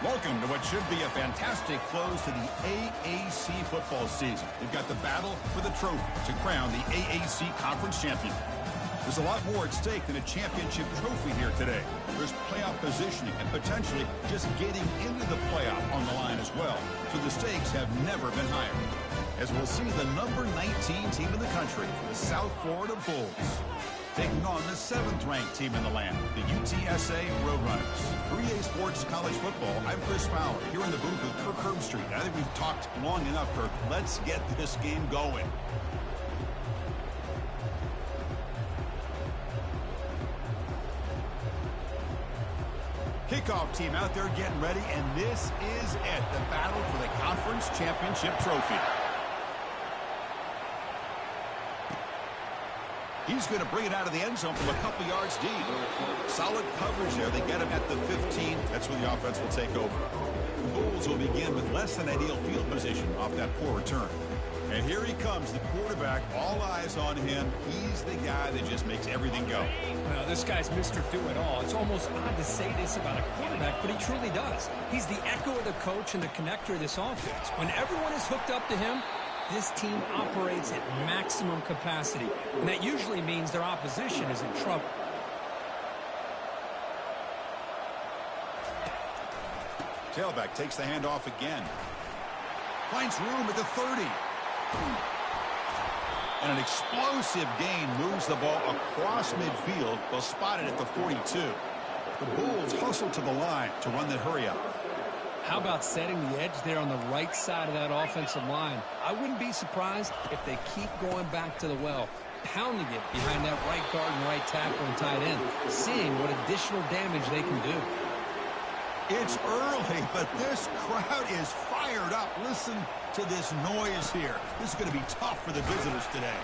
Welcome to what should be a fantastic close to the AAC football season. We've got the battle for the trophy to crown the AAC Conference champion. There's a lot more at stake than a championship trophy here today. There's playoff positioning and potentially just getting into the playoff on the line as well. So the stakes have never been higher. As we'll see the number 19 team in the country, the South Florida Bulls, taking on the 7th-ranked team in the land, the UTSA Roadrunners. 3A Sports College Football, I'm Chris Fowler, here in the booth with Kirk Herbstreit. I think we've talked long enough, Kirk. Let's get this game going. Kickoff team out there getting ready, and this is it, the battle for the conference championship trophy. He's going to bring it out of the end zone from a couple yards deep. Solid coverage there. They get him at the 15. That's where the offense will take over. The Bulls will begin with less than ideal field position off that poor return. And here he comes, the quarterback. All eyes on him. He's the guy that just makes everything go. Well, this guy's Mr. Do-It-All. It's almost odd to say this about a quarterback, but he truly does. He's the echo of the coach and the connector of this offense. When everyone is hooked up to him, this team operates at maximum capacity, and that usually means their opposition is in trouble. Tailback takes the handoff again. Finds room at the 30. And an explosive gain moves the ball across midfield. They'll spot it at the 42. The Bulls hustle to the line to run the hurry-up. How about setting the edge there on the right side of that offensive line? I wouldn't be surprised if they keep going back to the well, pounding it behind that right guard and right tackle and tight end, seeing what additional damage they can do. It's early, but this crowd is fired up. Listen to this noise here. This is going to be tough for the visitors today.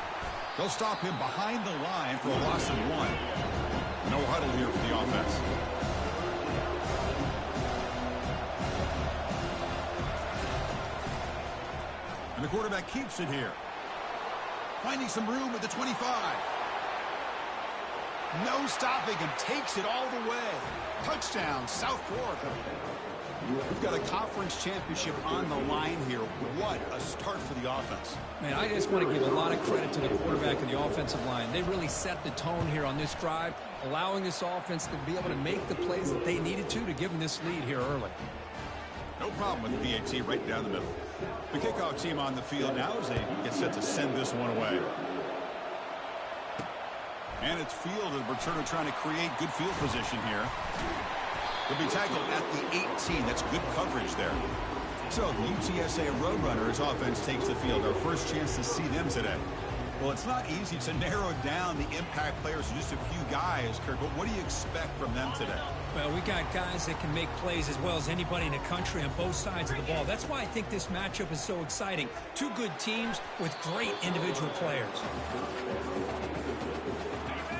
They'll stop him behind the line for a loss of 1. No huddle here for the offense. And the quarterback keeps it here. Finding some room at the 25. No stopping him. Takes it all the way. Touchdown, South Florida. We've got a conference championship on the line here. What a start for the offense. Man, I just want to give a lot of credit to the quarterback and the offensive line. They really set the tone here on this drive, allowing this offense to be able to make the plays that they needed to give them this lead here early. No problem with the PAT right down the middle. The kickoff team on the field now as they get set to send this one away. And it's field, and the returner trying to create good field position here. He'll be tackled at the 18. That's good coverage there. So the UTSA Roadrunners offense takes the field. Our first chance to see them today. Well, it's not easy to narrow down the impact players to just a few guys, Kirk, but what do you expect from them today? Well, we got guys that can make plays as well as anybody in the country on both sides of the ball. That's why I think this matchup is so exciting. Two good teams with great individual players.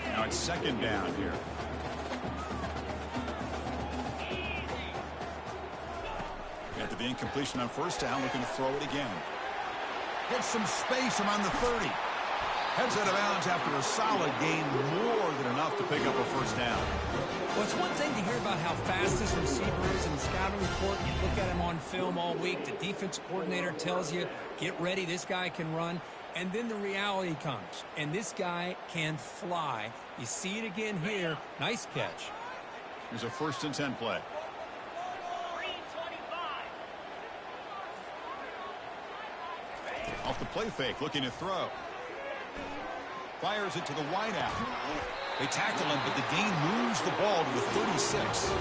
Now it's second down here. After the incompletion on first down, looking to throw it again. Gets some space around the 30. Heads out of bounds after a solid gain, more than enough to pick up a first down. Well, it's one thing to hear about how fast this receiver is in the scouting report. You look at him on film all week. The defense coordinator tells you, get ready, this guy can run. And then the reality comes, and this guy can fly. You see it again here. Nice catch. Here's a 1st and 10 play. Off the play fake, looking to throw. Fires it to the wideout. They tackle him, but the gain moves the ball to the 36.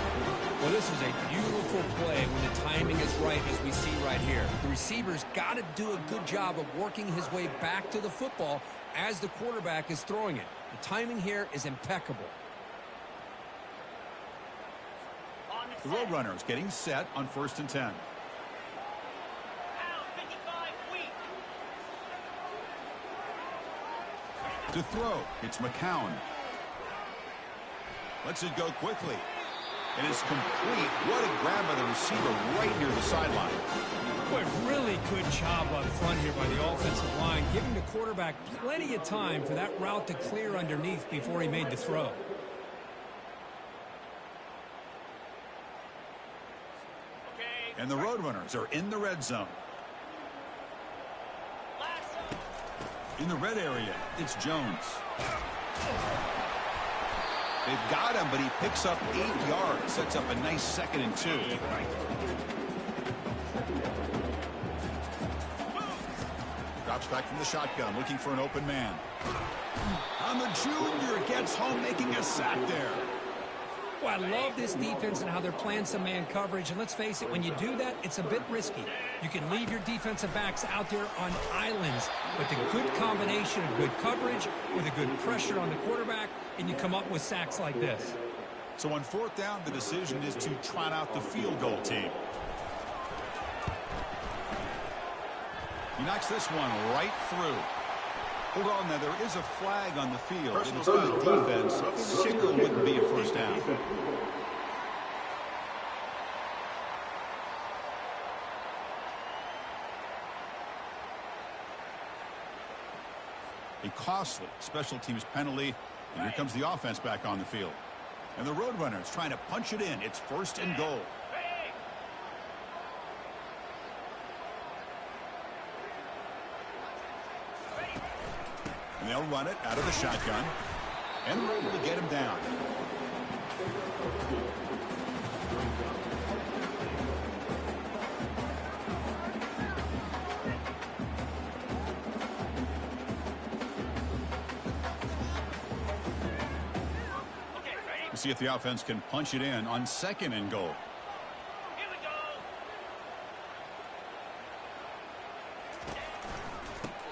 Well, this is a beautiful play when the timing is right, as we see right here. The receiver's got to do a good job of working his way back to the football as the quarterback is throwing it. The timing here is impeccable. The Roadrunners getting set on 1st and 10. To throw, it's McCown. Lets it go quickly. And it's complete. What a grab by the receiver right near the sideline. Boy, really good job up front here by the offensive line, giving the quarterback plenty of time for that route to clear underneath before he made the throw. And the Roadrunners are in the red zone. In the red area, it's Jones. They've got him, but he picks up 8 yards. Sets up a nice 2nd and 2. Drops back from the shotgun, looking for an open man. And the junior gets home, making a sack there. Well, I love this defense and how they're playing some man coverage. And let's face it, when you do that, it's a bit risky. You can leave your defensive backs out there on islands. But the good combination of good coverage with a good pressure on the quarterback, and you come up with sacks like this. So on 4th down, the decision is to trot out the field goal team. He knocks this one right through. Hold on now, there is a flag on the field. And it's on the defense. Still wouldn't be a first down. A costly special teams penalty. And here comes the offense back on the field. And the Roadrunners trying to punch it in. It's 1st and goal. And they'll run it out of the shotgun. And they're able to get him down. We'll see if the offense can punch it in on 2nd and goal.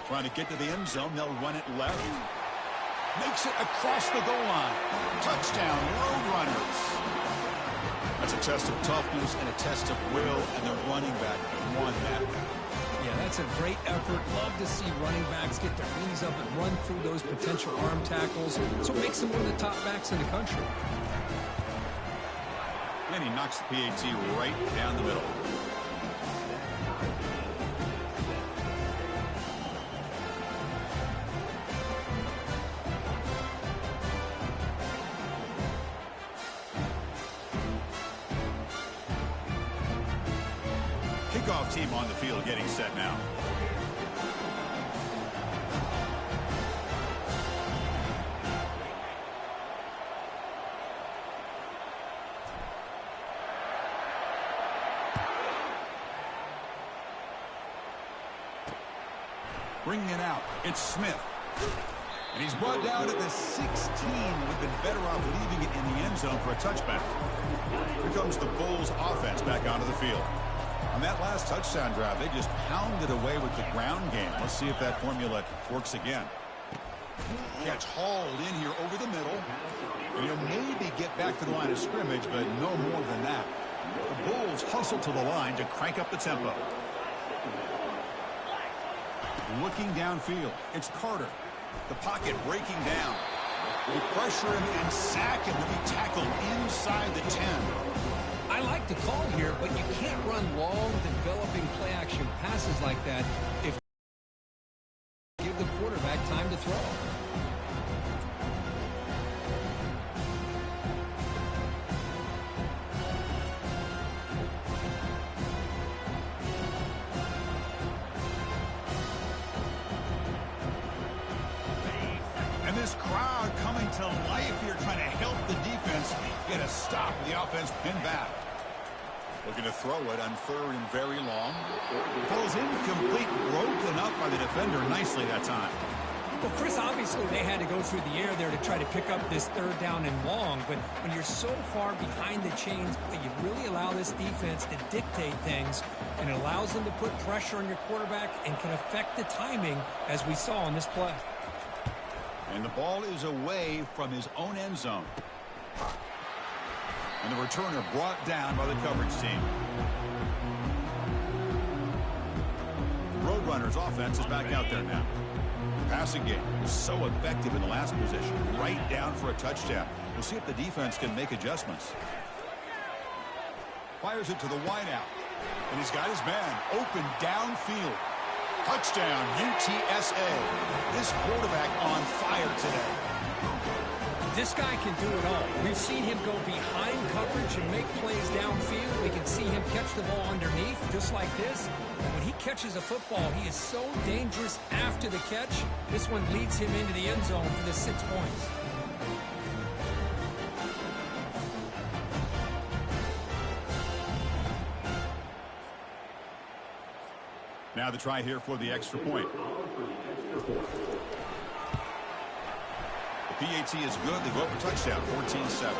Trying to get to the end zone. They'll run it left. Makes it across the goal line. Touchdown, Roadrunners. That's a test of toughness and a test of will, and the running back won that battle. Yeah, that's a great effort. Love to see running backs get their knees up and run through those potential arm tackles. So it makes them one of the top backs in the country. And he knocks the PAT right down the middle. Kickoff team on the field getting set now. Bringing it out, it's Smith. And he's brought down at the 16. Would have been better off leaving it in the end zone for a touchback. Here comes the Bulls offense back onto the field. On that last touchdown drive, they just pounded away with the ground game. Let's see if that formula works again. Catch hauled in here over the middle. And he'll maybe get back to the line of scrimmage, but no more than that. The Bulls hustle to the line to crank up the tempo. Looking downfield, it's Carter. The pocket breaking down. They pressure him and sack him to be tackled inside the 10. I like the call here, but you can't run long, developing play-action passes like that if you give the quarterback time to throw. And this crowd coming to life here, trying to help the defense get a stop. The offense pinned back. Looking to throw it on 3rd and very long. Falls incomplete, broken up by the defender nicely that time. Well, Chris, obviously they had to go through the air there to try to pick up this 3rd down and long, but when you're so far behind the chains, you really allow this defense to dictate things, and it allows them to put pressure on your quarterback and can affect the timing, as we saw on this play. And the ball is away from his own end zone. And the returner brought down by the coverage team. The Roadrunners offense is back out there now. The passing game was so effective in the last position, right down for a touchdown. We'll see if the defense can make adjustments. Fires it to the wideout. And he's got his man open downfield. Touchdown, UTSA. This quarterback on fire today. This guy can do it all. We've seen him go behind coverage and make plays downfield. We can see him catch the ball underneath, just like this. And when he catches a football, he is so dangerous after the catch. This one leads him into the end zone for the 6 points. Now the try here for the extra point. The PAT is good. They go up for touchdown, 14-7.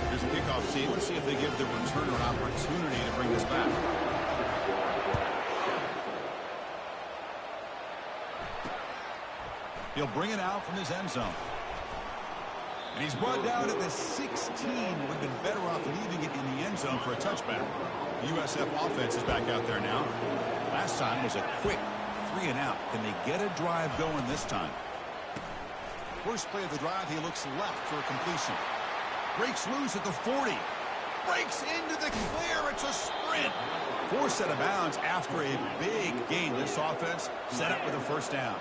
Here's a kickoff team. Let's see if they give the returner an opportunity to bring this back. He'll bring it out from his end zone. And he's brought down at the 16. Would have been better off leaving it in the end zone for a touchback. The USF offense is back out there now. Last time was a quick 3 and out. Can they get a drive going this time? First play of the drive, he looks left for a completion. Breaks loose at the 40. Breaks into the clear. It's a sprint. Forced out of bounds after a big gain. This offense set up with a first down.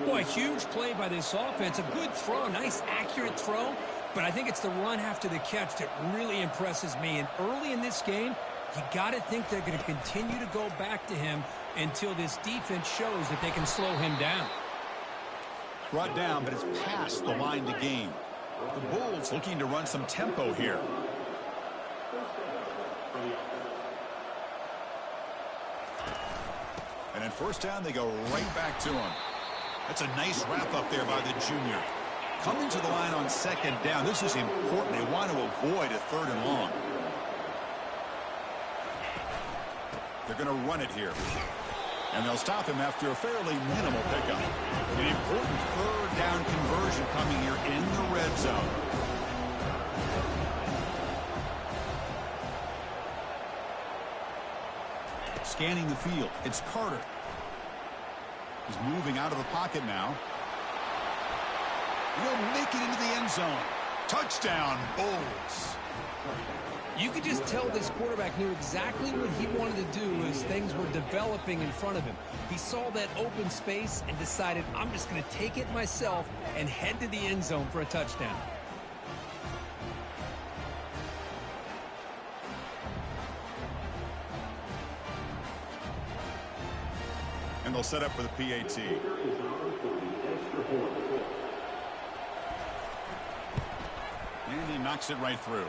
Boy, huge play by this offense. A good throw, nice accurate throw. But I think it's the run after the catch that really impresses me. And early in this game, you got to think they're going to continue to go back to him until this defense shows that they can slow him down. Brought down, but it's past the line to gain. The Bulls looking to run some tempo here. And then first down, they go right back to him. That's a nice wrap up there by the junior. Coming to the line on second down. This is important. They want to avoid a 3rd and long. They're going to run it here. And they'll stop him after a fairly minimal pickup. An important 3rd down conversion coming here in the red zone. Scanning the field. It's Carter. He's moving out of the pocket now. He'll make it into the end zone. Touchdown, Bulls. You could just tell this quarterback knew exactly what he wanted to do as things were developing in front of him. He saw that open space and decided, I'm just going to take it myself and head to the end zone for a touchdown. And they'll set up for the PAT. And he knocks it right through.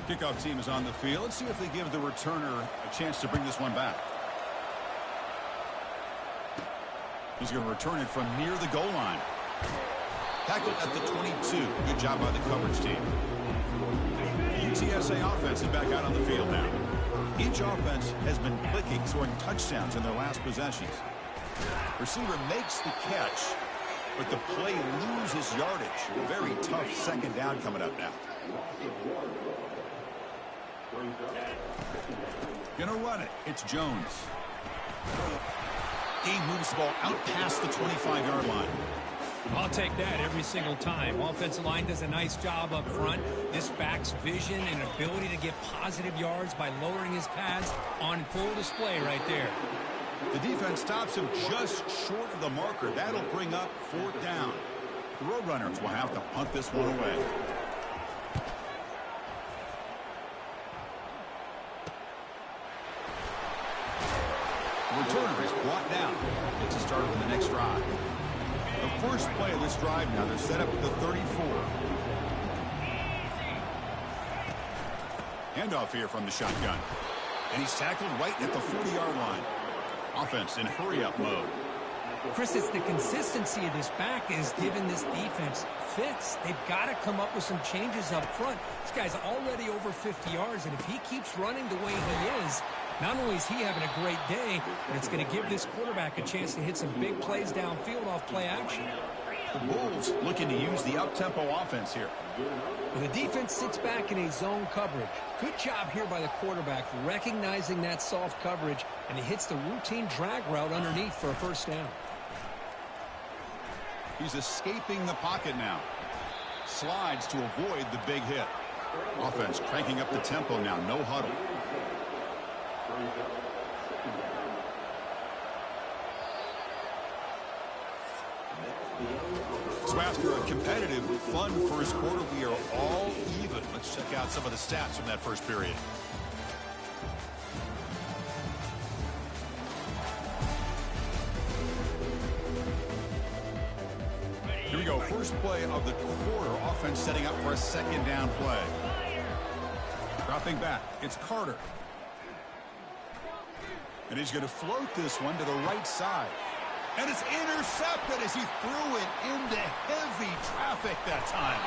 Kickoff team is on the field. Let's see if they give the returner a chance to bring this one back. He's going to return it from near the goal line. Tackled at the 22. Good job by the coverage team. The UTSA offense is back out on the field now. Each offense has been clicking, scoring touchdowns in their last possessions. Receiver makes the catch, but the play loses yardage. A very tough second down coming up now. Gonna run it. It's Jones. He moves the ball out past the 25-yard line. I'll take that every single time. Offensive line does a nice job up front. This back's vision and ability to get positive yards by lowering his pads on full display right there. The defense stops him just short of the marker. That'll bring up 4th down. The Roadrunners will have to punt this one away. The returner is brought down. It's a start with the next drive. The first play of this drive now, they're set up at the 34. Handoff here from the shotgun. And he's tackled right at the 40-yard line. Offense in hurry-up mode. Chris, it's the consistency of this back is giving this defense fits. They've got to come up with some changes up front. This guy's already over 50 yards, and if he keeps running the way he is, not only is he having a great day, but it's going to give this quarterback a chance to hit some big plays downfield off play action. The Bulls looking to use the up-tempo offense here. Well, the defense sits back in a zone coverage. Good job here by the quarterback recognizing that soft coverage, and he hits the routine drag route underneath for a first down. He's escaping the pocket now. Slides to avoid the big hit. Offense cranking up the tempo now. No huddle. So after a competitive, fun first quarter, we are all even. Let's check out some of the stats from that first period. Here we go. First play of the quarter. Offense setting up for a second down play. Dropping back. It's Carter. And he's going to float this one to the right side. And it's intercepted as he threw it into heavy traffic that time.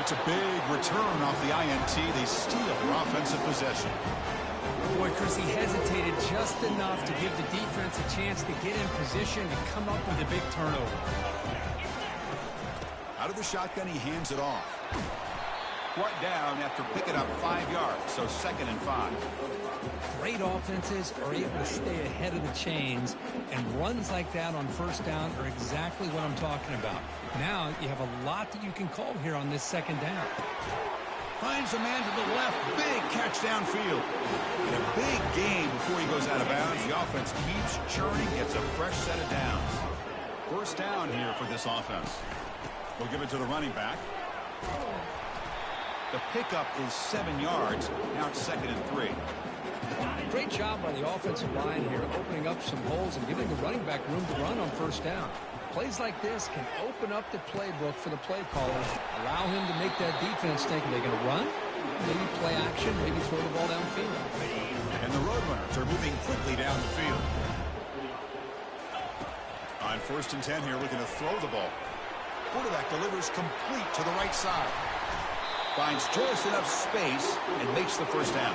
It's a big return off the INT. They steal their offensive possession. Boy, Chris, he hesitated just enough to give the defense a chance to get in position and come up with a big turnover. Out of the shotgun, he hands it off. Brought down after picking up 5 yards, so 2nd and 5. Great offenses are able to stay ahead of the chains, and runs like that on first down are exactly what I'm talking about. Now you have a lot that you can call here on this second down. Finds a man to the left. Big catch downfield. And a big game before he goes out of bounds. The offense keeps churning, gets a fresh set of downs. First down here for this offense. We'll give it to the running back. The pickup is 7 yards. Now it's 2nd and 3. Great job by the offensive line here, opening up some holes and giving the running back room to run on first down. Plays like this can open up the playbook for the play callers, allow him to make that defense think, are they going to run? Maybe play action, maybe throw the ball downfield. And the Roadrunners are moving quickly down the field. On 1st and 10 here, looking to throw the ball. Quarterback delivers complete to the right side. Finds just enough space and makes the first down.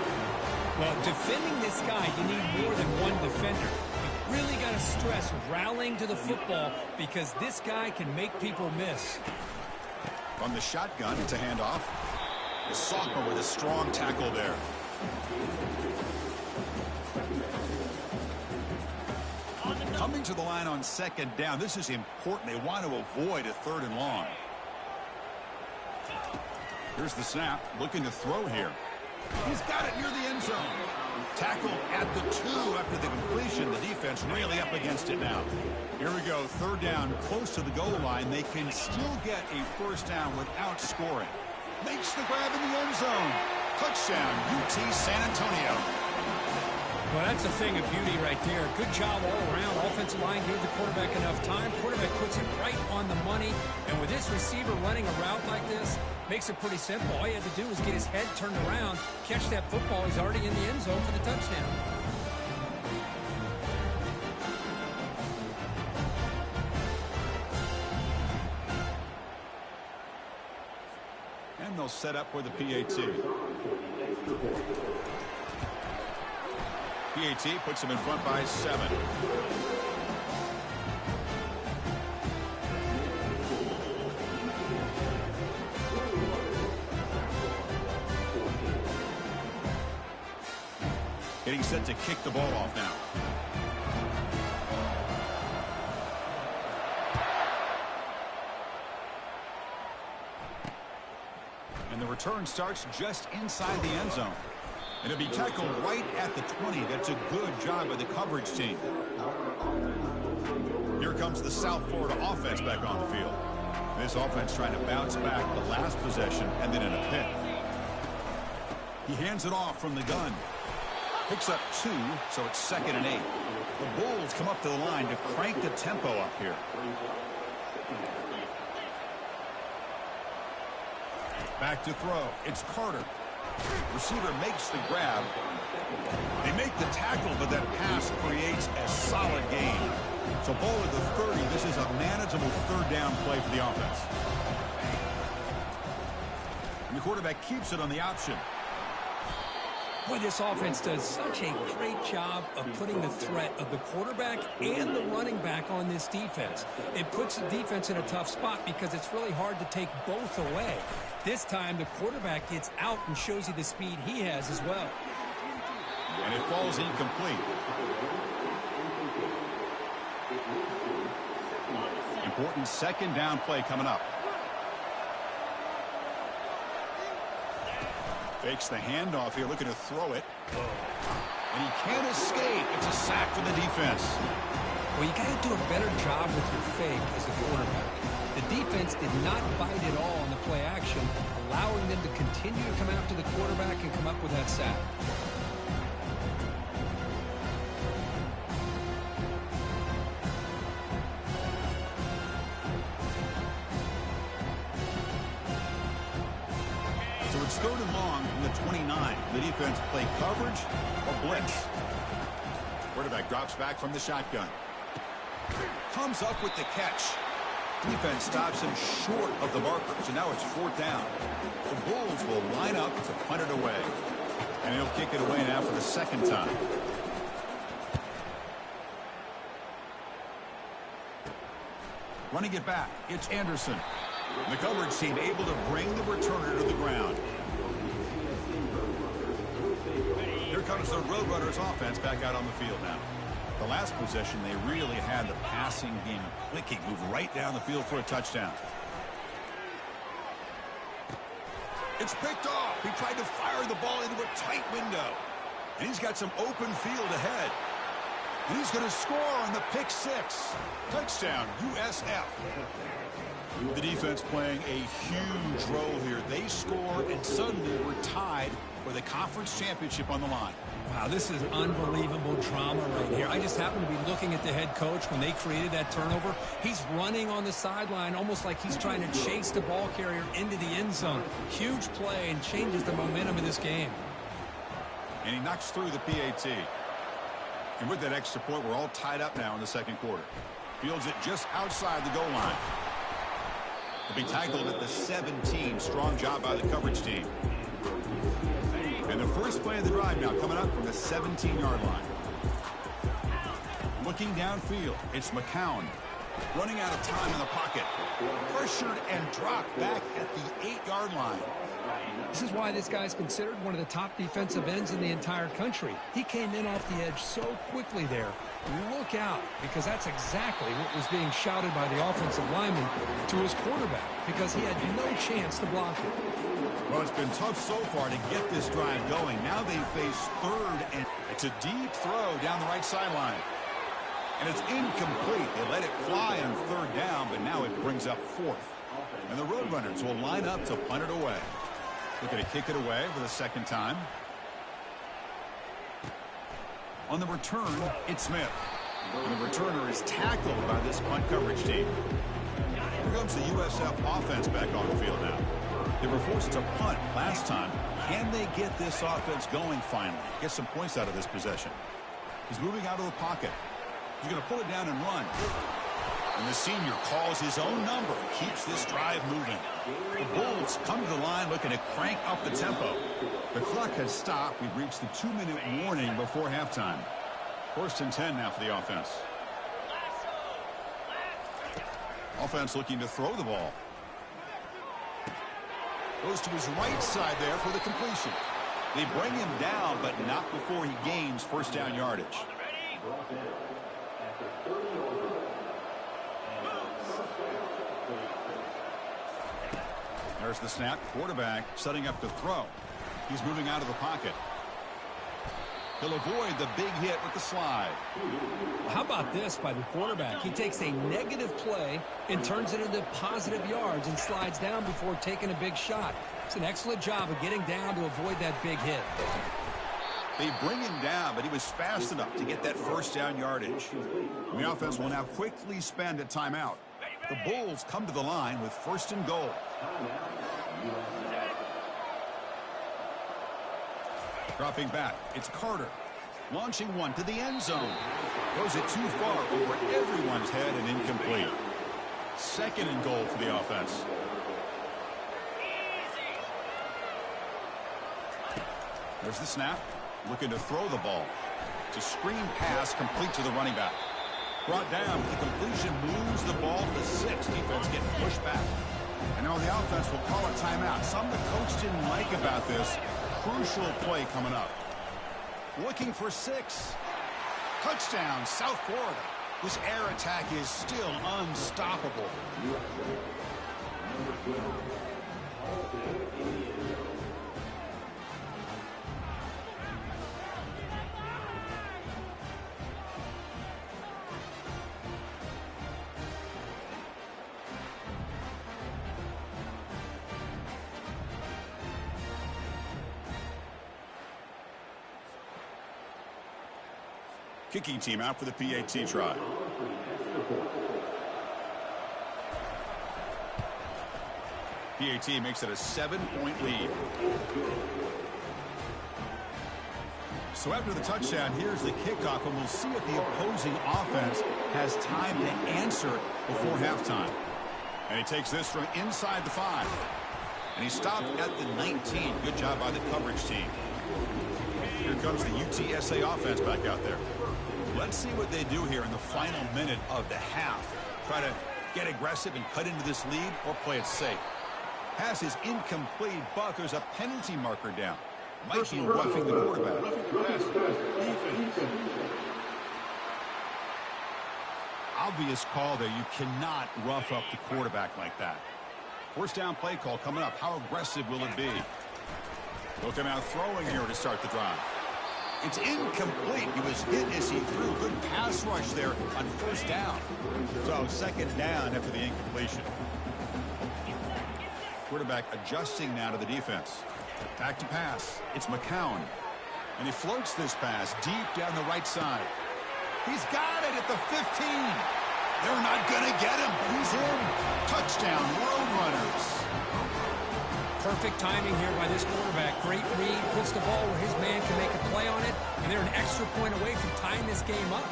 Well, defending this guy, you need more than one defender. You really got to stress rallying to the football because this guy can make people miss. From the shotgun, it's a handoff. The sophomore with a strong tackle there. Coming to the line on 2nd down. This is important. They want to avoid a 3rd and long. Here's the snap. Looking to throw here. He's got it near the end zone. Tackle at the 2 after the completion. The defense really up against it now. Here we go. 3rd down, close to the goal line. They can still get a first down without scoring. Makes the grab in the end zone. Touchdown, UT San Antonio. Well, that's a thing of beauty right there. Good job all around. Offensive line gave the quarterback enough time. Quarterback puts it right on the money. And with this receiver running a route like this, makes it pretty simple. All he had to do was get his head turned around, catch that football. He's already in the end zone for the touchdown. And they'll set up for the PAT. PAT puts them in front by 7. Getting set to kick the ball off now. And the return starts just inside the end zone. And it'll be tackled right at the 20. That's a good job by the coverage team. Here comes the South Florida offense back on the field. This offense trying to bounce back the last possession and then in a pick. He hands it off from the gun. Picks up 2, so it's 2nd and 8. The Bulls come up to the line to crank the tempo up here. Back to throw. It's Carter. Receiver makes the grab. They make the tackle, but that pass creates a solid gain. So ball at the 30. This is a manageable 3rd down play for the offense. And the quarterback keeps it on the option. Boy, this offense does such a great job of putting the threat of the quarterback and the running back on this defense. It puts the defense in a tough spot because it's really hard to take both away. This time, the quarterback gets out and shows you the speed he has as well. And it falls incomplete. Important 2nd down play coming up. Fakes the handoff here, looking to throw it. And he can't escape. It's a sack for the defense. Well, you got to do a better job with your fake as a quarterback. The defense did not bite at all on the play action, allowing them to continue to come after the quarterback and come up with that sack. So it's 3rd and long from the 29. The defense play coverage or blitz. Quarterback drops back from the shotgun. Comes up with the catch. Defense stops him short of the marker, so now it's 4th down. The Bulls will line up to punt it away. And he'll kick it away now for the 2nd time. Running it back, it's Anderson. The coverage team able to bring the returner to the ground. Here comes the Roadrunners offense back out on the field now. The last possession, they really had the passing game clicking, move right down the field for a touchdown. It's picked off. He tried to fire the ball into a tight window. And he's got some open field ahead. And he's going to score on the pick 6. Touchdown, USF. The defense playing a huge role here. They score, and suddenly we're tied for the conference championship on the line. Wow, this is unbelievable drama right here. I just happen to be looking at the head coach when they created that turnover. He's running on the sideline almost like he's trying to chase the ball carrier into the end zone. Huge play and changes the momentum of this game. And he knocks through the PAT. And with that extra point, we're all tied up now in the 2nd quarter. Fields it just outside the goal line. He'll be tackled at the 17. Strong job by the coverage team. And the first play of the drive now coming up from the 17-yard line. Looking downfield, it's McCown. Running out of time in the pocket. Pressured and dropped back at the 8-yard line. This is why this guy's considered one of the top defensive ends in the entire country. He came in off the edge so quickly there. Look out, because that's exactly what was being shouted by the offensive lineman to his quarterback, because he had no chance to block it. Well, it's been tough so far to get this drive going. Now they face 3rd, and it's a deep throw down the right sideline. And it's incomplete. They let it fly on 3rd down, but now it brings up 4th. And the Roadrunners will line up to punt it away. Looking to kick it away for the 2nd time. On the return, it's Smith. And the returner is tackled by this punt coverage team. Here comes the USF offense back on the field now. They were forced to punt last time. Can they get this offense going finally? Get some points out of this possession. He's moving out of the pocket. He's going to pull it down and run. And the senior calls his own number, keeps this drive moving. The Bulls come to the line looking to crank up the tempo. The clock has stopped. We've reached the 2-minute warning before halftime. 1st and 10 now for the offense. Offense looking to throw the ball. Goes to his right side there for the completion. They bring him down, but not before he gains 1st down yardage. There's the snap. Quarterback setting up to throw. He's moving out of the pocket. He'll avoid the big hit with the slide. How about this by the quarterback? He takes a negative play and turns it into positive yards and slides down before taking a big shot. It's an excellent job of getting down to avoid that big hit. They bring him down, but he was fast enough to get that 1st down yardage. And the offense will now quickly spend a timeout. The Bulls come to the line with 1st and goal. Dropping back, it's Carter. Launching one to the end zone. Throws it too far over everyone's head and incomplete. 2nd and goal for the offense. There's the snap. Looking to throw the ball. It's a screen pass complete to the running back. Brought down with the completion, moves the ball to the 6. Defense getting pushed back. And now the offense will call a timeout. Something the coach didn't like about this. Crucial play coming up. Looking for 6. Touchdown, South Florida. This air attack is still unstoppable. Kicking team out for the PAT try. PAT makes it a 7-point lead. So after the touchdown, here's the kickoff, and we'll see if the opposing offense has time to answer before halftime. And he takes this from inside the 5. And he stopped at the 19. Good job by the coverage team. Here comes the UTSA offense back out there. Let's see what they do here in the final minute of the half. Try to get aggressive and cut into this lead, or play it safe. Pass is incomplete, but there's a penalty marker down. Might be roughing the quarterback. Obvious call there. You cannot rough up the quarterback like that. First down play call coming up. How aggressive will it be? They'll come out throwing here to start the drive. It's incomplete. He was hit as he threw. Good pass rush there on first down. So second down after the incompletion. Quarterback adjusting now to the defense. Back to pass. It's McCown. And he floats this pass deep down the right side. He's got it at the 15. They're not going to get him. He's in. Touchdown, Roadrunners. Perfect timing here by this quarterback. Great read. Puts the ball where his man can make a play on it. And they're an extra point away from tying this game up.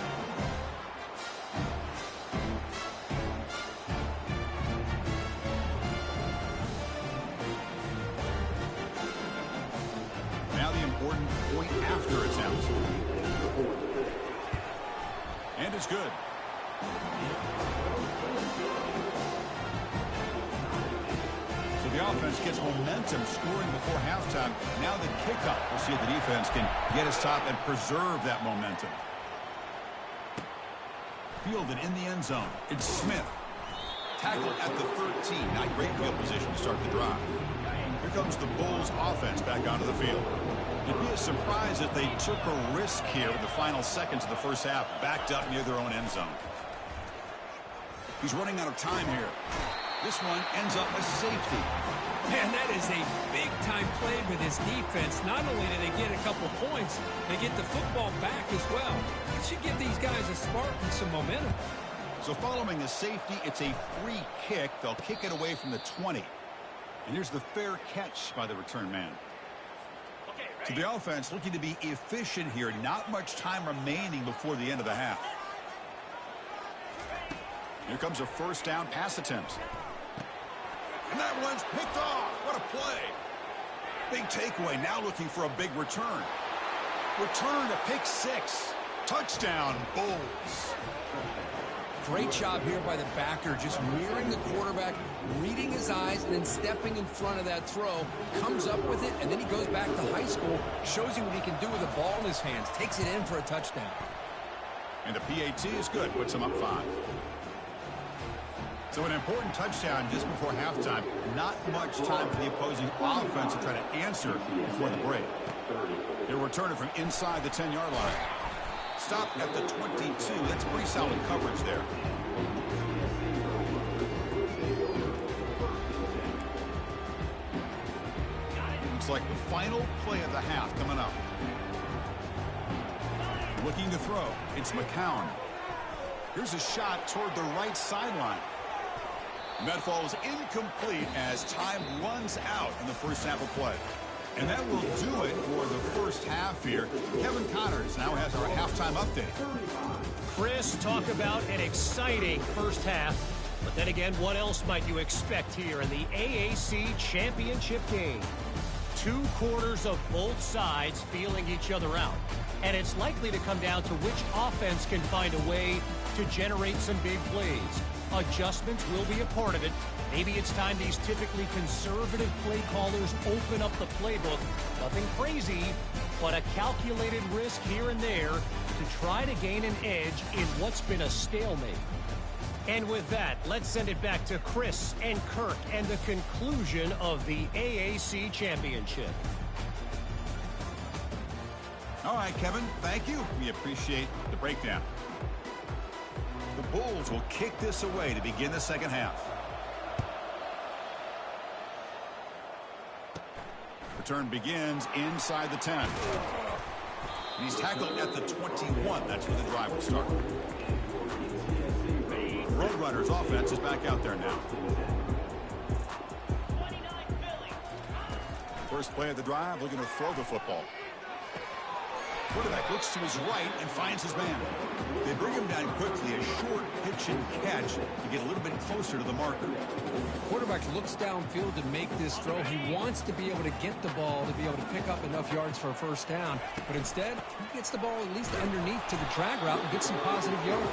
Now the important point after attempt. And it's good. So the offense gets momentum scoring before halftime. Now the kickoff. We'll see if the defense can get his top and preserve that momentum. Fielded in the end zone. It's Smith. Tackled at the 13. Not great field position to start the drive. Here comes the Bulls offense back onto the field. It'd be a surprise if they took a risk here in the final seconds of the first half, backed up near their own end zone. He's running out of time here. This one ends up a safety. Man, that is a big-time play for this defense. Not only do they get a couple points, they get the football back as well. It should give these guys a spark and some momentum. So following the safety, it's a free kick. They'll kick it away from the 20. And here's the fair catch by the return man. So the offense looking to be efficient here. Not much time remaining before the end of the half. Here comes a first down pass attempt. And that one's picked off. What a play. Big takeaway. Now looking for a big return. Return to pick 6. Touchdown, Bulls. Great job here by the backer, just mirroring the quarterback, reading his eyes, and then stepping in front of that throw. Comes up with it, and then he goes back to high school, shows you what he can do with the ball in his hands, takes it in for a touchdown. And the PAT is good, puts him up 5. So an important touchdown just before halftime. Not much time for the opposing offense to try to answer before the break. They'll return it from inside the 10-yard line. Stop at the 22. That's pretty solid coverage there. Looks like the final play of the half coming up. Looking to throw. It's McCown. Here's a shot toward the right sideline. And that falls incomplete as time runs out in the first half of play. And that will do it for the first half here. Kevin Connors now has our halftime update. Chris, talk about an exciting first half. But then again, what else might you expect here in the AAC championship game? 2 quarters of both sides feeling each other out. And it's likely to come down to which offense can find a way to generate some big plays. Adjustments will be a part of it. Maybe it's time these typically conservative play callers open up the playbook. Nothing crazy, but a calculated risk here and there to try to gain an edge in what's been a stalemate. And with that, let's send it back to Chris and Kirk and the conclusion of the AAC championship. All right, Kevin, thank you. We appreciate the breakdown. The Bulls will kick this away to begin the second half. Return begins inside the 10. And he's tackled at the 21. That's where the drive will start. The Roadrunners offense is back out there now. First play of the drive, looking to throw the football. Quarterback looks to his right and finds his man. They bring him down quickly, a short pitch and catch to get a little bit closer to the marker. Quarterback looks downfield to make this throw. He wants to be able to get the ball to be able to pick up enough yards for a first down. But instead, he gets the ball at least underneath to the drag route and gets some positive yards.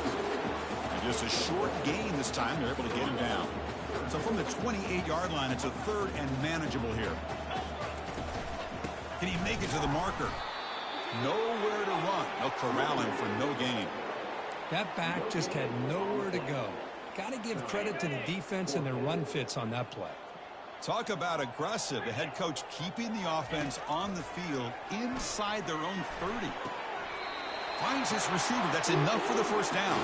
And just a short gain this time. They're able to get him down. So from the 28-yard line, it's a third and manageable here. Can he make it to the marker? Nowhere to run. They'll corral him for no gain. That back just had nowhere to go. Got to give credit to the defense and their run fits on that play. Talk about aggressive. The head coach keeping the offense on the field inside their own 30. Finds his receiver. That's enough for the first down.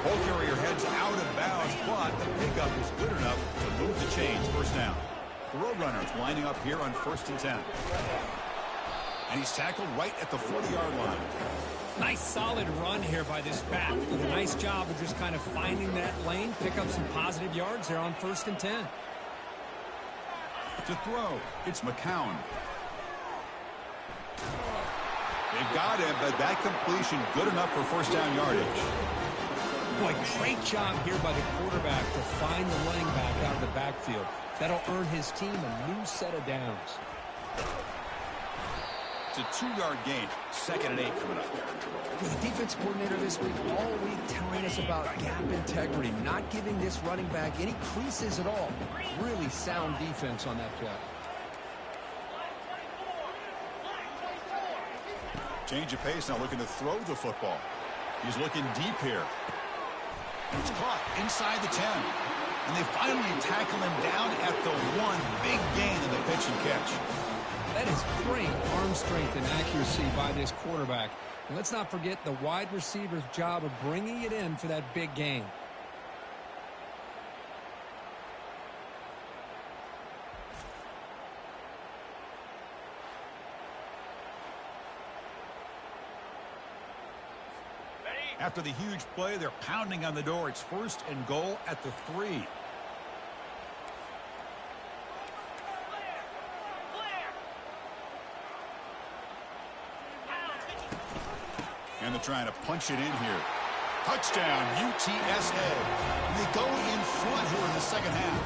Ball carrier heads out of bounds, but the pickup is good enough to move the chains. First down. The Roadrunners lining up here on 1st and 10. And he's tackled right at the 40-yard line. Nice solid run here by this back. Did a nice job of just kind of finding that lane, pick up some positive yards there on 1st and 10. To throw, it's McCown. They've got him, but that completion good enough for first down yardage. Boy, great job here by the quarterback to find the running back out of the backfield. That'll earn his team a new set of downs. It's a 2-yard gain. 2nd and 8 coming up. With the defense coordinator this week, all week telling us about gap integrity, not giving this running back any creases at all. Really sound defense on that play. Change of pace now, looking to throw the football. He's looking deep here. It's caught inside the 10. And they finally tackle him down at the 1. Big gain in the pitch and catch. That is great arm strength and accuracy by this quarterback. And let's not forget the wide receiver's job of bringing it in for that big gain. After the huge play, they're pounding on the door. It's 1st and goal at the 3. And they're trying to punch it in here. Touchdown, UTSA. And they go in front here in the second half.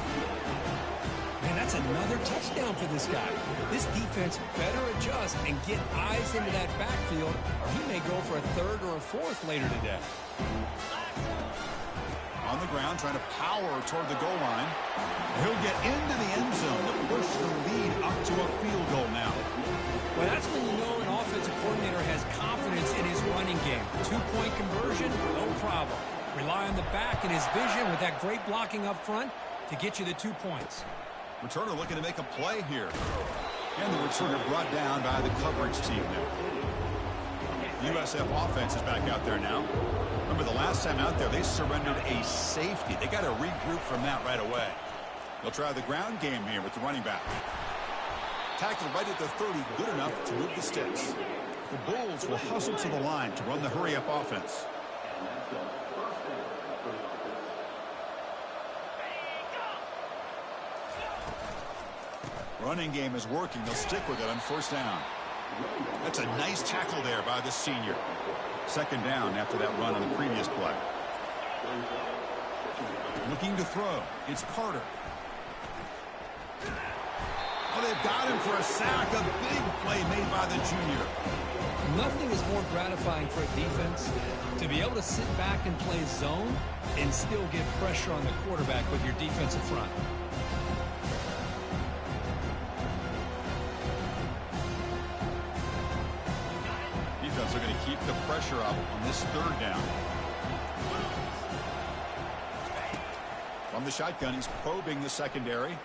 Man, that's another touchdown for this guy. This defense better adjust and get eyes into that backfield, or he may go for a 3rd or a 4th later today. On the ground, trying to power toward the goal line. He'll get into the end zone to push the lead up to a field goal now. Well, that's when you know an offensive coordinator has confidence in his running game. 2-point conversion, no problem. Rely on the back and his vision with that great blocking up front to get you the 2 points. Returner looking to make a play here. And the returner brought down by the coverage team now. USF offense is back out there now. Remember the last time out there, they surrendered a safety. They got to regroup from that right away. They'll try the ground game here with the running back. Tackled right at the 30, good enough to move the sticks. The Bulls will hustle to the line to run the hurry-up offense. Running game is working. They'll stick with it on 1st down. That's a nice tackle there by the senior. 2nd down after that run on the previous play. Looking to throw. It's Carter. Oh, they've got him for a sack. A big play made by the junior. Nothing is more gratifying for a defense to be able to sit back and play zone and still get pressure on the quarterback with your defensive front. Defense are going to keep the pressure up on this 3rd down. From the shotgun, he's probing the secondary.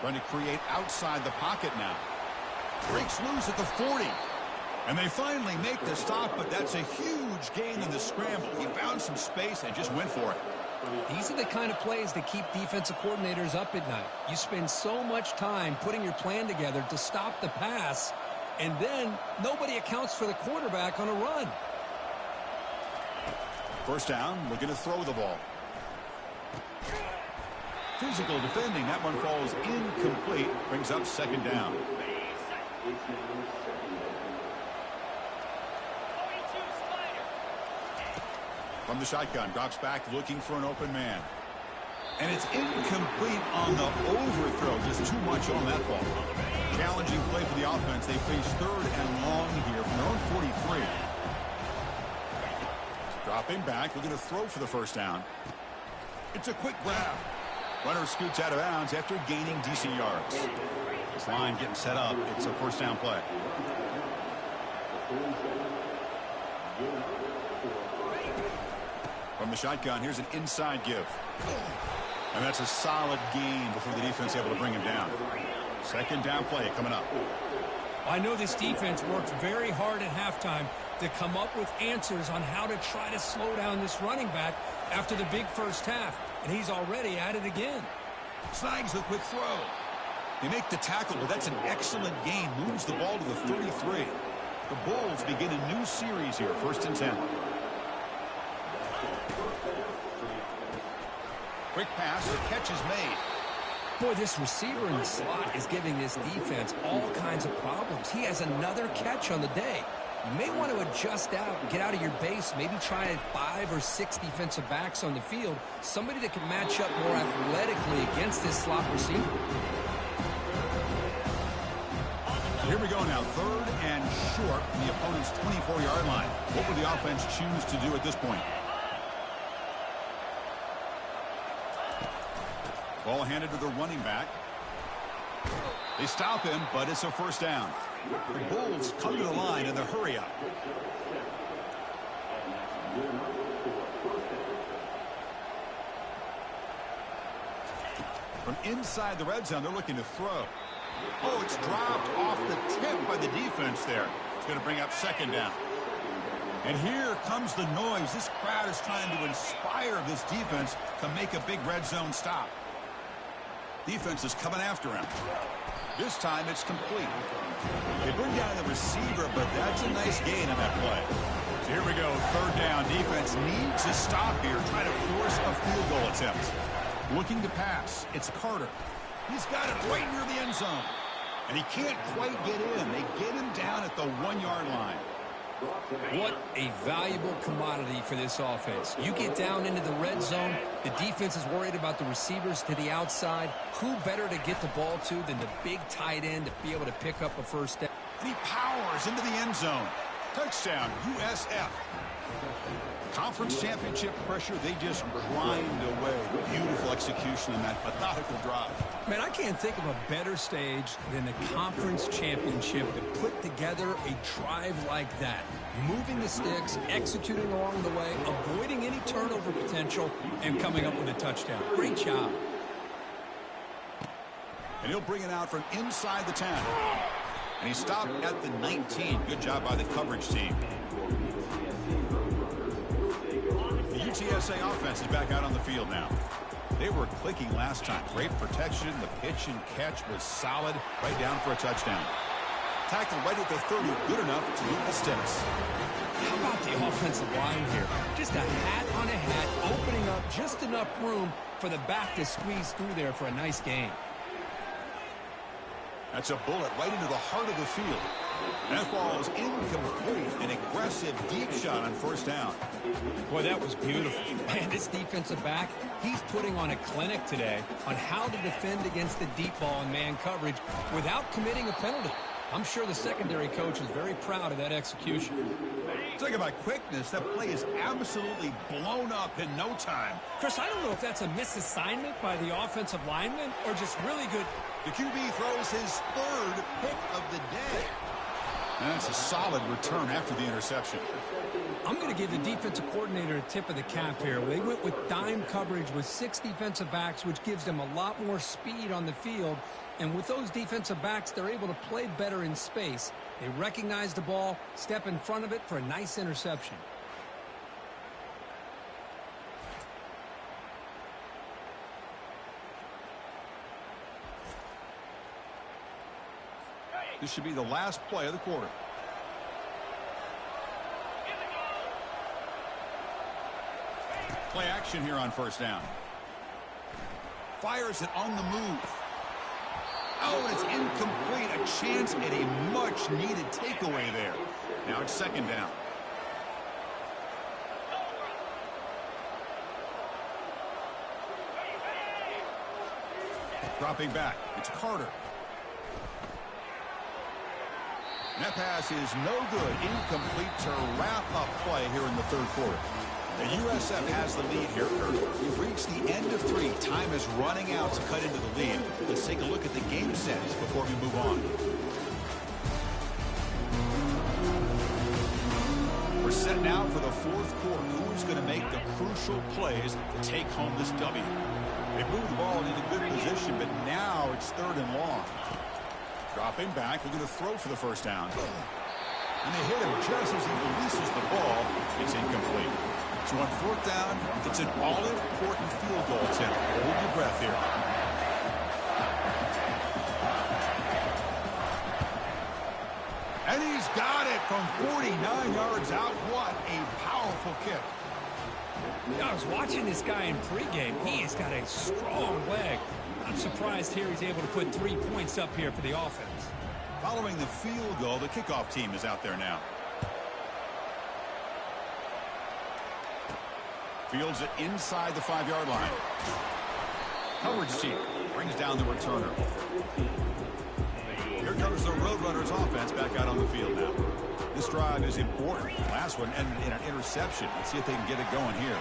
Trying to create outside the pocket now. Breaks loose at the 40. And they finally make the stop, but that's a huge gain in the scramble. He found some space and just went for it. These are the kind of plays that keep defensive coordinators up at night. You spend so much time putting your plan together to stop the pass, And then nobody accounts for the quarterback on a run. First down, looking to throw the ball. Physical defending. That one falls incomplete. Brings up second down. From the shotgun, drops back looking for an open man. And it's incomplete on the overthrow. Just too much on that ball. Challenging play for the offense. They face third and long here from their own 43. Dropping back, looking to throw for the first down. It's a quick grab. Runner scoots out of bounds after gaining decent yards. This line getting set up. It's a first down play. From the shotgun, here's an inside give. And that's a solid gain before the defense able to bring him down. Second down play coming up. I know this defense worked very hard at halftime to come up with answers on how to try to slow down this running back after the big first half. And he's already at it again. Snags the quick throw. They make the tackle, but that's an excellent gain. Moves the ball to the 33. The Bulls begin a new series here, 1st and 10. Quick pass, the catch is made. Boy, this receiver in the slot is giving this defense all kinds of problems. He has another catch on the day. You may want to adjust out, get out of your base, maybe try 5 or 6 defensive backs on the field, somebody that can match up more athletically against this slot receiver. Here we go now, 3rd and short from the opponent's 24-yard line. What would the offense choose to do at this point? Ball handed to the running back. They stop him, but it's a first down. The Bulls come to the line in the hurry up. From inside the red zone, they're looking to throw. Oh, it's dropped off the tip by the defense there. It's going to bring up second down. And here comes the noise. This crowd is trying to inspire this defense to make a big red zone stop. Defense is coming after him. This time it's complete. They bring down the receiver, but that's a nice gain on that play. So here we go, 3rd down. Defense needs a stop here, trying to force a field goal attempt. Looking to pass. It's Carter. He's got it right near the end zone. And he can't quite get in. They get him down at the 1-yard line. What a valuable commodity for this offense. You get down into the red zone, the defense is worried about the receivers to the outside. Who better to get the ball to than the big tight end to be able to pick up a first down? And he powers into the end zone. Touchdown, USF. Conference championship pressure, they just grind away. Beautiful execution on that methodical drive. Man, I can't think of a better stage than the conference championship to put together a drive like that. Moving the sticks, executing along the way, avoiding any turnover potential, and coming up with a touchdown. Great job. And he'll bring it out from inside the 10. And he stopped at the 19. Good job by the coverage team. The UTSA offense is back out on the field now. They were clicking last time. Great protection. The pitch and catch was solid. Right down for a touchdown. Tackle right at the 30. Good enough to lead the sticks. How about the offensive line here? Just a hat on a hat, opening up just enough room for the back to squeeze through there for a nice gain. That's a bullet right into the heart of the field. That falls incomplete. An aggressive deep shot on first down. Boy, that was beautiful. Man, this defensive back, he's putting on a clinic today on how to defend against the deep ball and man coverage without committing a penalty. I'm sure the secondary coach is very proud of that execution. Talk about quickness. That play is absolutely blown up in no time. Chris, I don't know if that's a misassignment by the offensive lineman or just really good. The QB throws his 3rd pick of the day. And that's a solid return after the interception. I'm going to give the defensive coordinator a tip of the cap here. They went with dime coverage with 6 defensive backs, which gives them a lot more speed on the field. And with those defensive backs, they're able to play better in space. They recognize the ball, step in front of it for a nice interception. This should be the last play of the quarter. Play action here on first down. Fires it on the move. Oh, and it's incomplete. A chance at a much-needed takeaway there. Now it's second down. Dropping back. It's Carter. That pass is no good. Incomplete to wrap up play here in the third quarter. The USF has the lead here, Kurt. We've reached the end of 3. Time is running out to cut into the lead. Let's take a look at the game settings before we move on. We're set now for the fourth quarter. Who's going to make the crucial plays to take home this W? They moved the ball into good position, but now it's third and long. Dropping back. They're going to throw for the first down. And they hit him just as he releases the ball. It's incomplete. So on fourth down, it's an all-important field goal attempt. Hold your breath here. And he's got it from 49 yards out. What a powerful kick. I was watching this guy in pregame. He has got a strong leg. I'm surprised here he's able to put 3 points up here for the offense. Following the field goal, the kickoff team is out there now. Fields it inside the 5-yard line. Coverage team brings down the returner. Here comes the Roadrunners offense back out on the field now. This drive is important. The last one ended in an interception. Let's see if they can get it going here.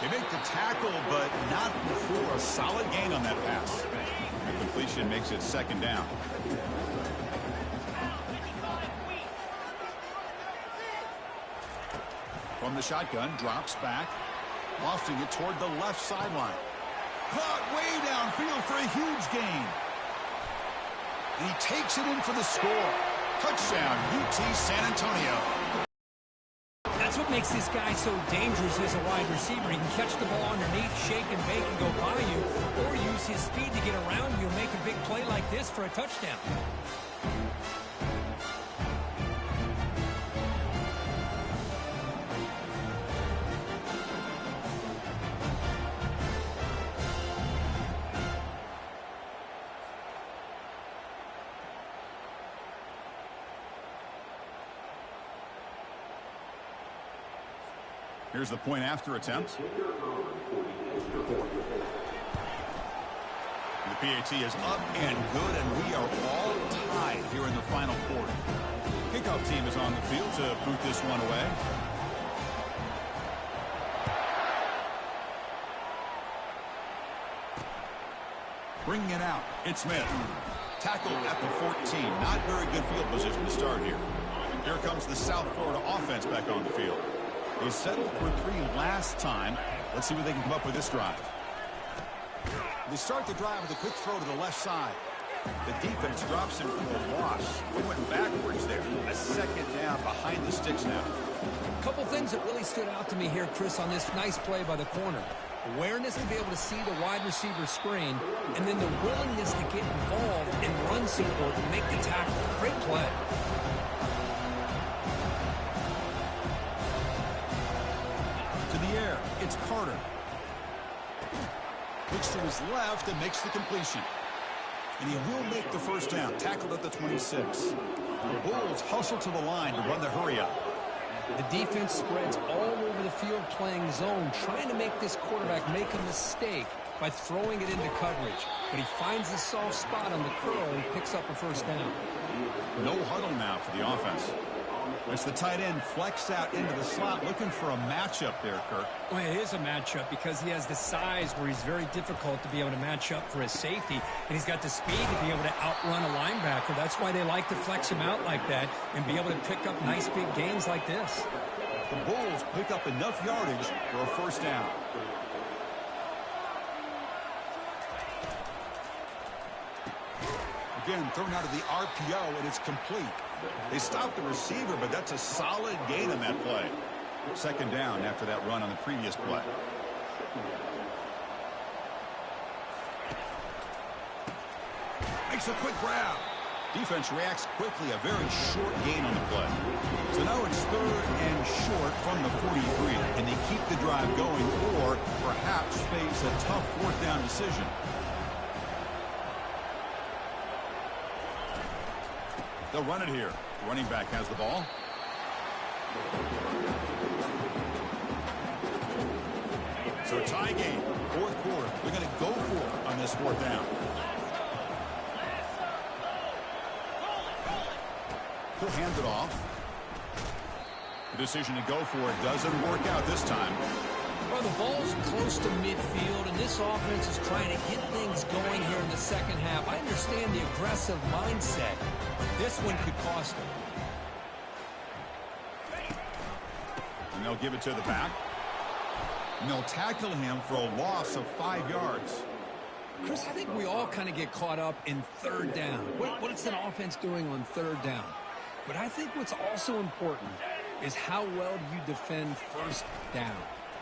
They make the tackle, but not before a solid gain on that pass. The completion makes it second down. From the shotgun, drops back, lofting it toward the left sideline. Caught way downfield for a huge gain. And he takes it in for the score. Touchdown, UT San Antonio. That's what makes this guy so dangerous as a wide receiver. He can catch the ball underneath, shake and bake and go by you, or use his speed to get around you and make a big play like this for a touchdown. Here's the point after attempt. The PAT is up and good, and we are all tied here in the final quarter. Kickoff team is on the field to boot this one away. Bringing it out. It's Smith. Tackled at the 14. Not very good field position to start here. Here comes the South Florida offense back on the field. They settled for 3 last time. Let's see what they can come up with this drive. They start the drive with a quick throw to the left side. The defense drops him for a loss. We went backwards there. A second down behind the sticks now. A couple things that really stood out to me here, Chris, on this nice play by the corner. Awareness to be able to see the wide receiver screen, and then the willingness to get involved and run support and make the tackle. Great play. Air. It's Carter. Looks to his left and makes the completion. And he will make the first down. Tackled at the 26. The Bulls hustle to the line to run the hurry up. The defense spreads all over the field playing zone, trying to make this quarterback make a mistake by throwing it into coverage. But he finds the soft spot on the curl and picks up a first down. No huddle now for the offense. It's the tight end flexed out into the slot, looking for a matchup there, Kirk. Well, it is a matchup because he has the size where he's very difficult to be able to match up for his safety, and he's got the speed to be able to outrun a linebacker. That's why they like to flex him out like that and be able to pick up nice big gains like this. The Bulls pick up enough yardage for a first down. Again, thrown out of the RPO, and it's complete. They stopped the receiver, but that's a solid gain on that play. Second down after that run on the previous play. Makes a quick grab. Defense reacts quickly, a very short gain on the play. So now it's 3rd and short from the 43, and they keep the drive going or perhaps face a tough 4th down decision. They'll run it here. The running back has the ball. So a tie game, 4th quarter. They're going to go for it on this 4th down. He'll hand it off. The decision to go for it doesn't work out this time. Well, the ball's close to midfield, and this offense is trying to get things going here in the second half. I understand the aggressive mindset, but this one could cost them. And they'll give it to the back. And they'll tackle him for a loss of 5 yards. Chris, I think we all kind of get caught up in 3rd down. What is an offense doing on 3rd down? But I think what's also important is how well you defend 1st down.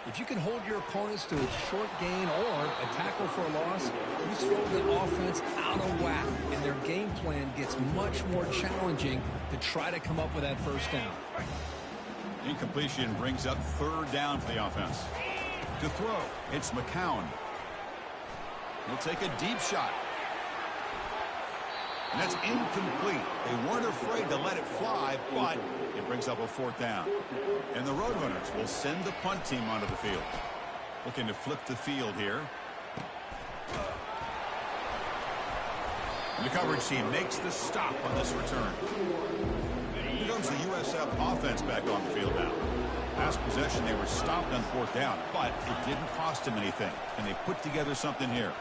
If you can hold your opponents to a short gain or a tackle for a loss, you throw the offense out of whack, and their game plan gets much more challenging to try to come up with that 1st down. Incompletion brings up 3rd down for the offense. To throw, it's McCown. He'll take a deep shot. And that's incomplete. They weren't afraid to let it fly, but it brings up a 4th down. And the Roadrunners will send the punt team onto the field. Looking to flip the field here. And the coverage team makes the stop on this return. Here comes the USF offense back on the field now. Last possession, they were stopped on 4th down, but it didn't cost them anything. And they put together something here.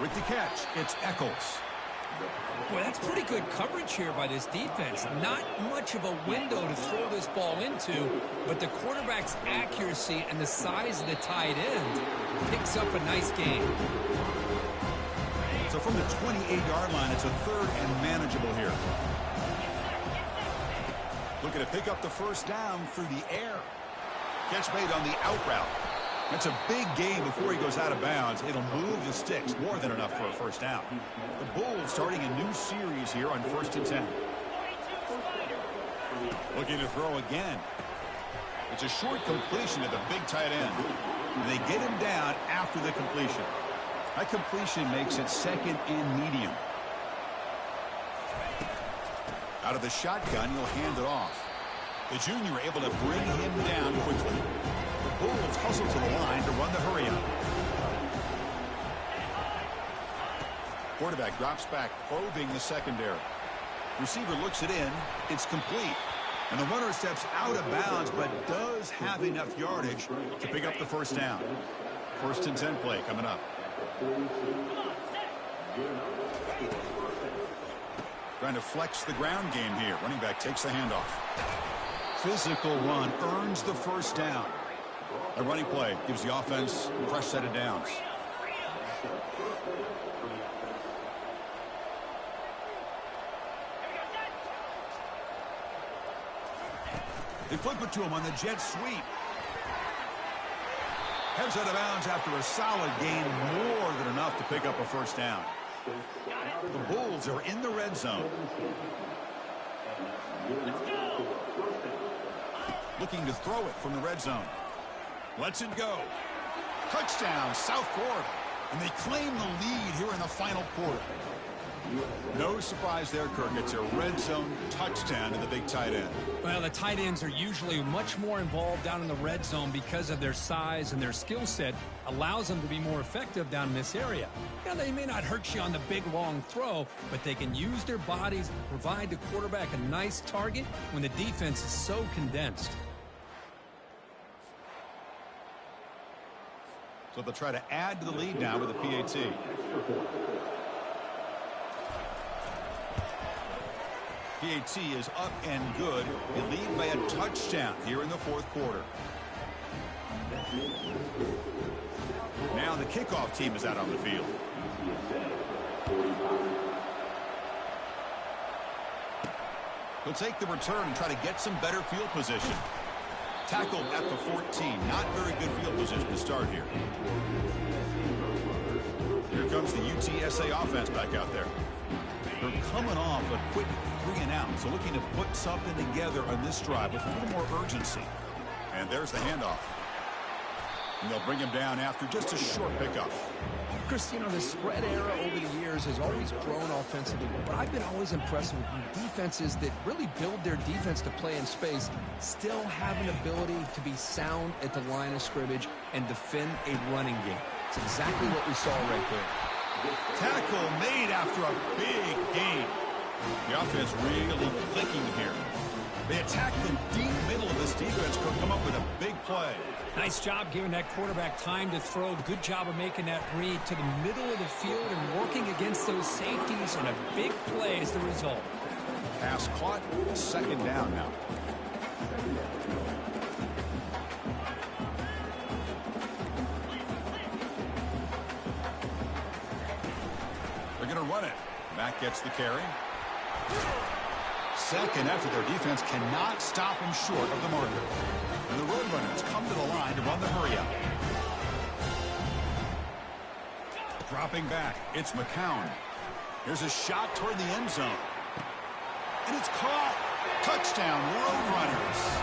With the catch, it's Eccles. Boy, that's pretty good coverage here by this defense. Not much of a window to throw this ball into, but the quarterback's accuracy and the size of the tight end picks up a nice gain. So from the 28-yard line, it's a 3rd and manageable here. Looking to pick up the 1st down through the air. Catch made on the out route. That's a big gain before he goes out of bounds. It'll move the sticks, more than enough for a 1st down. The Bulls starting a new series here on 1st and 10. Looking to throw again. It's a short completion to the big tight end. And they get him down after the completion. That completion makes it 2nd and medium. Out of the shotgun, he'll hand it off. The junior able to bring him down quickly. The Bulls hustle to the line to run the hurry up. Quarterback drops back, probing the secondary. Receiver looks it in. It's complete. And the runner steps out of bounds, but does have enough yardage to pick up the 1st down. 1st and 10 play coming up. Trying to flex the ground game here. Running back takes the handoff. Physical run earns the 1st down. A running play gives the offense a fresh set of downs. They flip it to him on the jet sweep. Heads out of bounds after a solid gain, more than enough to pick up a 1st down. The Bulls are in the red zone. Looking to throw it from the red zone. Lets it go. Touchdown, South Florida. And they claim the lead here in the final quarter. No surprise there, Kirk. It's a red zone touchdown to the big tight end. Well, the tight ends are usually much more involved down in the red zone because of their size and their skill set allows them to be more effective down in this area. Now, they may not hurt you on the big, long throw, but they can use their bodies to provide the quarterback a nice target when the defense is so condensed. So they'll try to add to the lead now with a PAT. PAT is up and good. They lead by a touchdown here in the 4th quarter. Now the kickoff team is out on the field. He'll take the return and try to get some better field position. Tackled at the 14. Not very good field position to start here. Here comes the UTSA offense back out there. They're coming off a quick 3-and-out, so looking to put something together on this drive with a little more urgency. And there's the handoff. And they'll bring him down after just a short pickup. Chris, you know, the spread era over the years has always grown offensively, but I've been always impressed with defenses that really build their defense to play in space, still have an ability to be sound at the line of scrimmage and defend a running game. It's exactly what we saw right there. Tackle made after a big gain. The offense really clicking here. They attack the deep middle of this defense, could come up with a big play. Nice job giving that quarterback time to throw. Good job of making that read to the middle of the field and working against those safeties, and a big play is the result. Pass caught, 2nd down now. They're going to run it. Mack gets the carry. 2nd after their defense cannot stop him short of the marker. And the Roadrunners come to the line to run the hurry-up. Dropping back, it's McCown. Here's a shot toward the end zone. And it's caught. Touchdown, Roadrunners.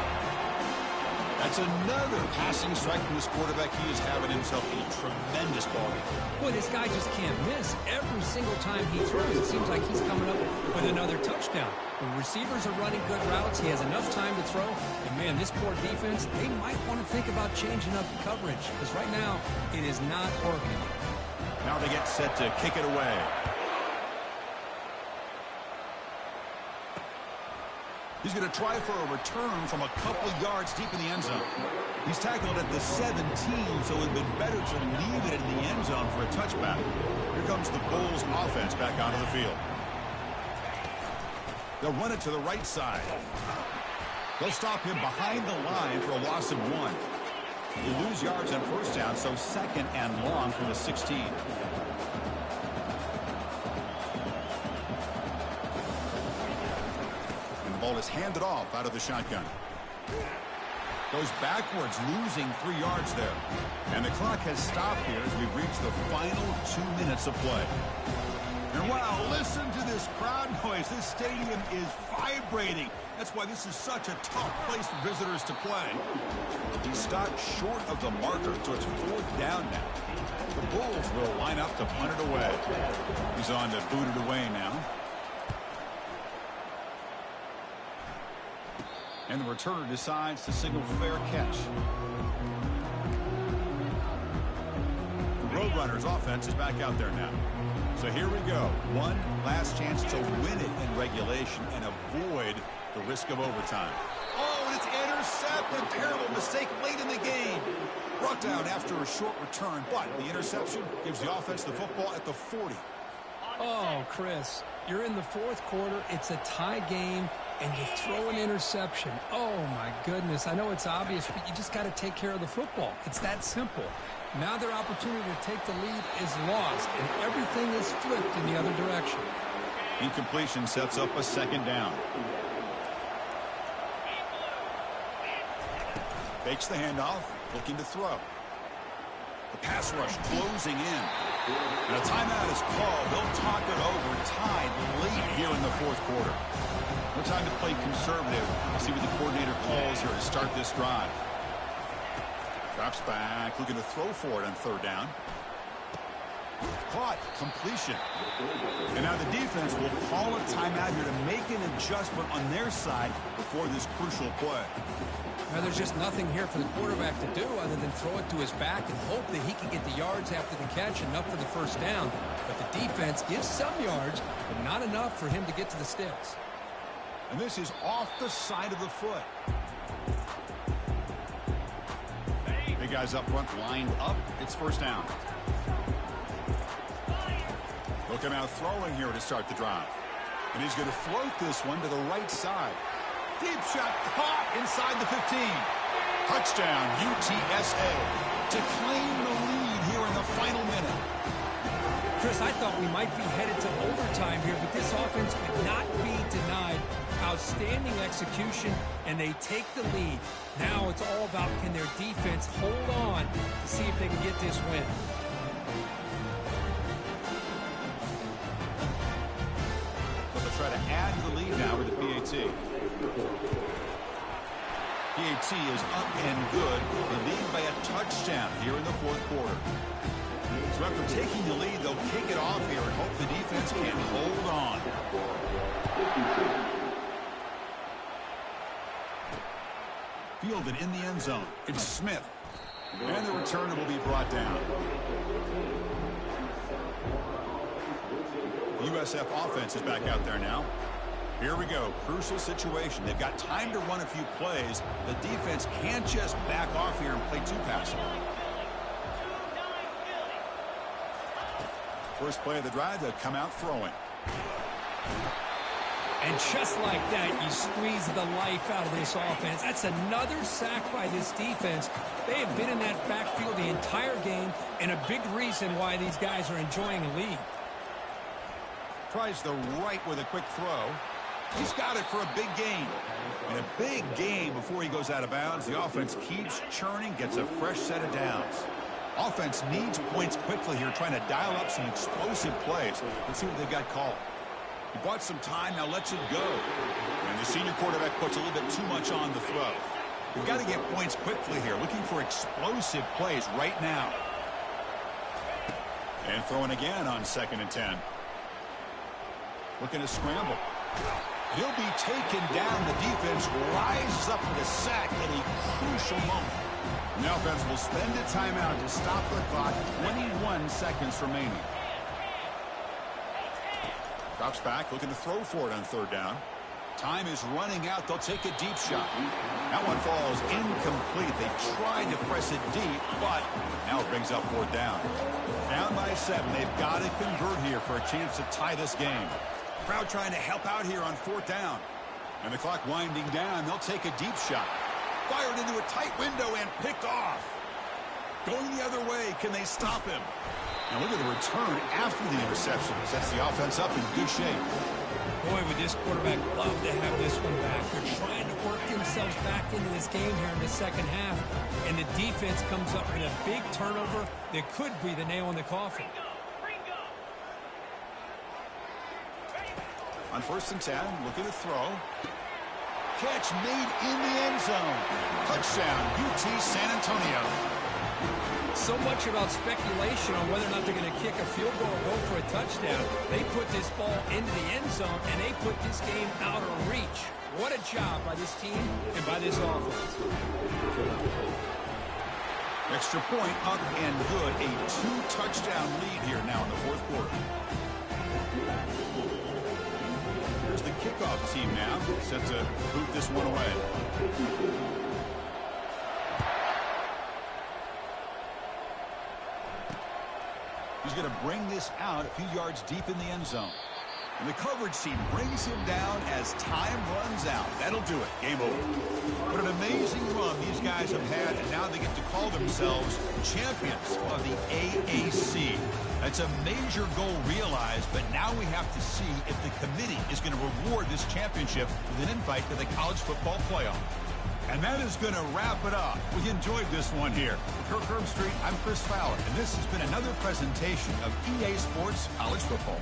That's another passing strike from this quarterback. He is having himself a tremendous ballgame. Boy, this guy just can't miss. Every single time he throws, it seems like he's coming up with another touchdown. When receivers are running good routes, he has enough time to throw. And, man, this poor defense, they might want to think about changing up coverage, because right now it is not working. Now they get set to kick it away. He's going to try for a return from a couple yards deep in the end zone. He's tackled at the 17, so it would have been better to leave it in the end zone for a touchback. Here comes the Bulls offense back onto the field. They'll run it to the right side. They'll stop him behind the line for a loss of 1. You lose yards on 1st down, so 2nd and long from the 16. Ball is handed off out of the shotgun. Goes backwards, losing 3 yards there. And the clock has stopped here as we reach the final 2 minutes of play. And wow, listen to this crowd noise. This stadium is vibrating. That's why this is such a tough place for visitors to play. He stopped short of the marker, so it's 4th down now. The Bulls will line up to punt it away. He's on to boot it away now. And the returner decides to signal fair catch. The Roadrunners offense is back out there now. So here we go. One last chance to win it in regulation and avoid the risk of overtime. Oh, and it's intercepted. Terrible mistake late in the game. Brought down after a short return, but the interception gives the offense the football at the 40. Oh, Chris, you're in the 4th quarter. It's a tie game, and you throw an interception. Oh, my goodness. I know it's obvious, but you just got to take care of the football. It's that simple. Now their opportunity to take the lead is lost, and everything is flipped in the other direction. Incompletion sets up a 2nd down. Fakes the handoff, looking to throw. The pass rush closing in. And a timeout is called. They'll talk it over, tied late here in the 4th quarter. No time to play conservative. We'll see what the coordinator calls here to start this drive. Drops back, looking to throw for it on 3rd down. Caught, completion. And now the defense will call a timeout here to make an adjustment on their side before this crucial play. Now, there's just nothing here for the quarterback to do other than throw it to his back and hope that he can get the yards after the catch, enough for the 1st down. But the defense gives some yards, but not enough for him to get to the sticks. And this is off the side of the foot. Big guys up front lined up. It's 1st down. Look him out throwing here to start the drive. And he's going to float this one to the right side. Deep shot caught inside the 15. Touchdown, UTSA, to claim the lead here in the final minute. Chris, I thought we might be headed to overtime here, but this offense could not be denied. Outstanding execution, and they take the lead. Now it's all about, can their defense hold on to see if they can get this win. 7 lead now with the PAT. PAT is up and good. They lead by a touchdown here in the fourth quarter. So after taking the lead, they'll kick it off here and hope the defense can hold on. Fielded in the end zone. It's Smith. And the returner will be brought down. The USF offense is back out there now. Here we go. Crucial situation. They've got time to run a few plays. The defense can't just back off here and play too passive. First play of the drive, they'll come out throwing. And just like that, you squeeze the life out of this offense. That's another sack by this defense. They have been in that backfield the entire game, and a big reason why these guys are enjoying a lead. Tries the right with a quick throw. He's got it for a big gain. And a big gain before he goes out of bounds. The offense keeps churning, gets a fresh set of downs. Offense needs points quickly here, trying to dial up some explosive plays. Let's see what they've got called. He bought some time, now lets it go. And the senior quarterback puts a little bit too much on the throw. We've got to get points quickly here, looking for explosive plays right now. And throwing again on 2nd and 10. Looking to scramble. He'll be taken down. The defense rises up with a sack at a crucial moment. And the offense will spend a timeout to stop the clock. 21 seconds remaining. Drops back, looking to throw for it on 3rd down. Time is running out. They'll take a deep shot. That one falls incomplete. They tried to press it deep, but now it brings up 4th down. Down by 7. They've got to convert here for a chance to tie this game. Crowd trying to help out here on 4th down. And the clock winding down. They'll take a deep shot. Fired into a tight window and picked off. Going the other way. Can they stop him? Now look at the return after the interception. Sets the offense up in good shape. Boy, would this quarterback love to have this one back. They're trying to work themselves back into this game here in the second half. And the defense comes up with a big turnover that could be the nail in the coffin. On 1st and 10, looking to throw. Catch made in the end zone. Touchdown, UT San Antonio. So much about speculation on whether or not they're going to kick a field goal or go for a touchdown. They put this ball into the end zone, and they put this game out of reach. What a job by this team and by this offense. Extra point up and good. A 2-touchdown lead here now in the 4th quarter. Here's the kickoff team now, set to boot this one away. He's going to bring this out a few yards deep in the end zone. And the coverage team brings him down as time runs out. That'll do it. Game over. What an amazing run these guys have had, and now they get to call themselves champions of the AAC. That's a major goal realized, but now we have to see if the committee is going to reward this championship with an invite to the college football playoff. And that is going to wrap it up. We enjoyed this one here. Kirk Herbstreit, I'm Chris Fowler, and this has been another presentation of EA Sports College Football.